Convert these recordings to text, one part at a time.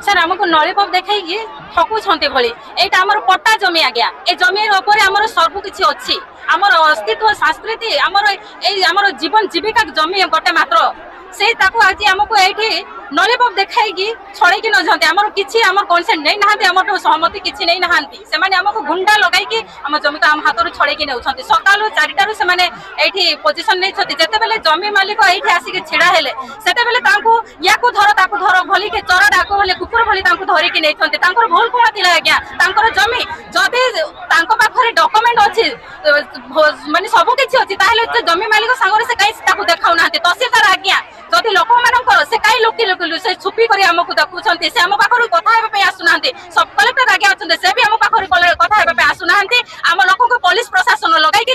Sir ଆମକୁ ନଳିପପ ଦେଖେଇକି ଠକୁଛନ୍ତି ଭଳି ଏଇଟା ଆମର ପଟ୍ଟା ଜମି ଆଜ୍ଞା। ଏ ଜମି ଉପରେ ଆମର ସବୁ କିଛି ଅଛି, ଆମର ଅସ୍ତିତ୍ୱ ସଂସ୍କୃତି ଆମର ଏଇ ଆମର ଜୀବନ ଜୀବିକା ଜମି ଗୋଟେ ମାତ୍ର ସେଇ ତାକୁ ଆଜି ଆମକୁ ଏଇଠି ନଳିପପ ଦେଖାଇକି ଛଡେଇକି ନଯାଆନ୍ତି। ଆମର କିଛି ଆମର କନସେଣ୍ଟ ନେଇ ନାହାନ୍ତି, ଆମର ସହମତି କିଛି ନେଇ ନାହାନ୍ତି। ସେମାନେ ଆମକୁ ଗୁଣ୍ଡା ଲଗାଇକି ଆମ ଜମିକୁ ଆମ ହାତରୁ ଛଡେଇକି ନେଉଛନ୍ତି। ସକାଳୁ 4ଟାରୁ ସେମାନେ ଏଇଠି ପୋଜିସନ ନେଇଛନ୍ତି। ଯେତେବେଳେ ଜମି ମାଲିକ ଏଇଠି ଆସିକି ଛିଡା ହେଲେ ସେତେବେଳେ ତାଙ୍କୁ ୟାକୁ ଧର ତାକୁ ଧର ଭଲିକି ଚୋର ଡାକ ଭଳି କୁକୁର ଭଳି ତାଙ୍କୁ ଧରିକି ନେଇଛନ୍ତି। ତାଙ୍କର ଭୁଲ କଣ ଥିଲା ଆଜ୍ଞା? ତାଙ୍କର ଜମି ଯଦି ତାଙ୍କ ପାଖରେ ଡକୁମେଣ୍ଟ ଅଛି ମାନେ ସବୁ କିଛି ଅଛି ତାହେଲେ ଜମି ମାଲିକ ସାଙ୍ଗରେ ସେ କାହିଁ ତାକୁ ଦେଖାଉନାହାନ୍ତି? ତହସିଲଦାର ଆଜ୍ଞା ଯଦି ଲୋକମାନଙ୍କର ସେ କାହିଁ ଲୁକି ସେ ଛୁପି କରି ଆମକୁ ଦେଖୁଛନ୍ତି, ସେ ଆମ ପାଖରୁ କଥା ହେବା ପାଇଁ ଆସୁନାହାନ୍ତି। ସବ୍ କଲେକ୍ଟର ଆଜ୍ଞା ଅଛନ୍ତି, ସେ ବି ଆମ ପାଖରୁ କଥା ହେବା ପାଇଁ ଆସୁନାହାନ୍ତି। ଆମ ଲୋକଙ୍କୁ ପୋଲିସ ପ୍ରଶାସନ ଲଗାଇକି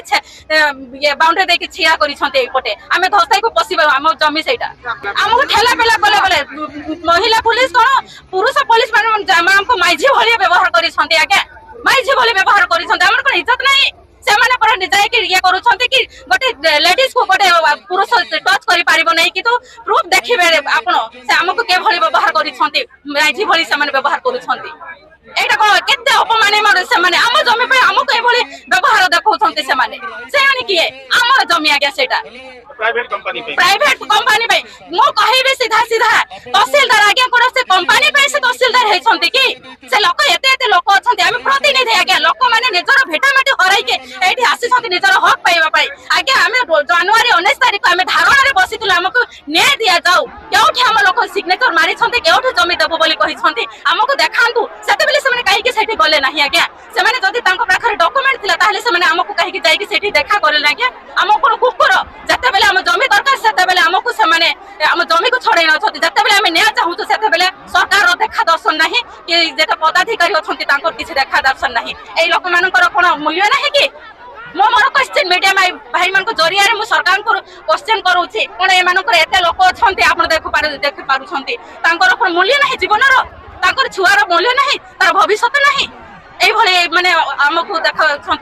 ବାଉଣ୍ଡରୀ ଦେଇକି ଛିଡା କରିଛନ୍ତି ଏଇପଟେ। ଆମେ ଧସାଇକୁ ପଶିବା ଆମ ଜମି ସେଇଟା ଆମକୁ ଠେଲା ପେଲା କଲେ ବୋଲେ ମହିଳା ପୁଲିସ କଣ ପୁରୁଷ ପୁଲିସ ମାନେ ଆମକୁ ମାଇଝି ଭଳି ବ୍ୟବହାର କରିଛନ୍ତି ଆଜ୍ଞା। ମାଇଝି ଭଳି ବ୍ୟବହାର କରିଛନ୍ତି। ଆମର କଣ ଇଜ୍ଜତ ନାହିଁ? ସେମାନେ ପରେ ଯାଇକି ଇଏ କରୁଛନ୍ତି କି ଗୋଟେ ଲେଡିଜ କୁ ଗୋଟେ ପୁରୁଷ ଟଚ୍ କରିପାରିବ ନାହିଁ, କିନ୍ତୁ ପ୍ରୁଫ ଦେଖିବେ ଆପଣ ସେ ଆମକୁ କିଭଳି ବ୍ୟବହାର କରିଛନ୍ତି, ମାଇଝି ଭଳି ସେମାନେ ବ୍ୟବହାର କରୁଛନ୍ତି। এইটা কোন কেতে অপমানে ସେମାନେ ଆମ ଜମି ପାଇଁ ଆମକୁ ଏଭଳି ବ୍ୟବହାର ଦେଖଉଛନ୍ତି। ସେମାନେ କିଏ? ଆମର ଜମି ଆଜ୍ଞା ସେଇଟା ପ୍ରାଇଭେଟ କମ୍ପାନୀ ପାଇଁ। ମୁଁ କହିବି ସିଧା ସିଧା ତହସିଲଦାର ଆଜ୍ଞା କୋଣ ସେ କମ୍ପାନୀ ପାଇଁ ସେ ତହସିଲଦାର ହେଇଛନ୍ତି କି? ସେ ଲୋକ ଏତେ ଏତେ ଲୋକ ଅଛନ୍ତି, ଆମେ ପ୍ରତିନିଧି ଆଜ୍ଞା। ଲୋକମାନେ ନିଜର ଭେଟାମାଟି ହରାଇକି ଏଇଠି ଆସିଛନ୍ତି ନିଜର ହକ୍ ପାଇବା ପାଇଁ ଆଜ୍ଞା। ଆମେ ଜାନୁଆରୀ 19 ତାରିଖ ଆମେ ଧାରଣାରେ ବସିଥିଲୁ ଆମକୁ ନ୍ୟାୟ ଦିଆଯାଉ। କେଉଁଠି ଆମ ଲୋକ ସିଗ୍ନେଚର ମାରିଛନ୍ତି, କେଉଁଠି ଜମି ଦେବୁ ବୋଲି କହିଛନ୍ତି ଆମକୁ ଦେଖାନ୍ତୁ। ସେତେବେଳେ ସେମାନେ କାହିଁକି ସେଠି ଗଲେ ନାହିଁ ଆଜ୍ଞା? ସେମାନେ ଯଦି ତାଙ୍କ ପାଖରେ ଡକୁମେଣ୍ଟ ଥିଲା ତାହେଲେ ସେମାନେ ଆମକୁ କାହିଁକି ଯାଇକି ସେଠି ଦେଖା କଲେ ଆଜ୍ଞା? ଆମ କଣ କୁକୁର? ଯେତେବେଳେ ଆମ ଜମି ଦରକାର ସେତେବେଳେ ଆମକୁ ସେମାନେ ଆମ ଜମିକୁ ଛଡେଇ ନଉଛନ୍ତି। ଯେତେବେଳେ ଆମେ ନ୍ୟାୟ ଚାହୁଁଛୁ ସେତେବେଳେ ସରକାର ଦେଖା ଦର୍ଶନ ନାହିଁ, କି ଯେତେ ପଦାଧିକାରୀ ଅଛନ୍ତି ତାଙ୍କର କିଛି ଦେଖା ଦର୍ଶନ ନାହିଁ। ଏଇ ଲୋକମାନଙ୍କର କଣ ମୂଲ୍ୟ ନାହିଁ କି? ମୁଁ ମୋର କ୍ୱେଶ୍ଚିନ୍ ମିଡିଆ ଭାଇ ମାନଙ୍କ ଜରିଆରେ ମୁଁ ସରକାରଙ୍କୁ କ୍ୱେଶ୍ଚିନ୍ କରୁଛି, କଣ ଏମାନଙ୍କର ଏତେ ଲୋକ ଅଛନ୍ତି ଆପଣ ଦେଖିପାରୁଛନ୍ତି, ତାଙ୍କର କଣ ମୂଲ୍ୟ ନାହିଁ ଜୀବନର? ତାଙ୍କର ଛୁଆର ମୂଲ୍ୟ ନାହିଁ, ତାର ଭବିଷ୍ୟତ ନାହିଁ? এইভাবে মানে আমাকে দেখাচ্ছেন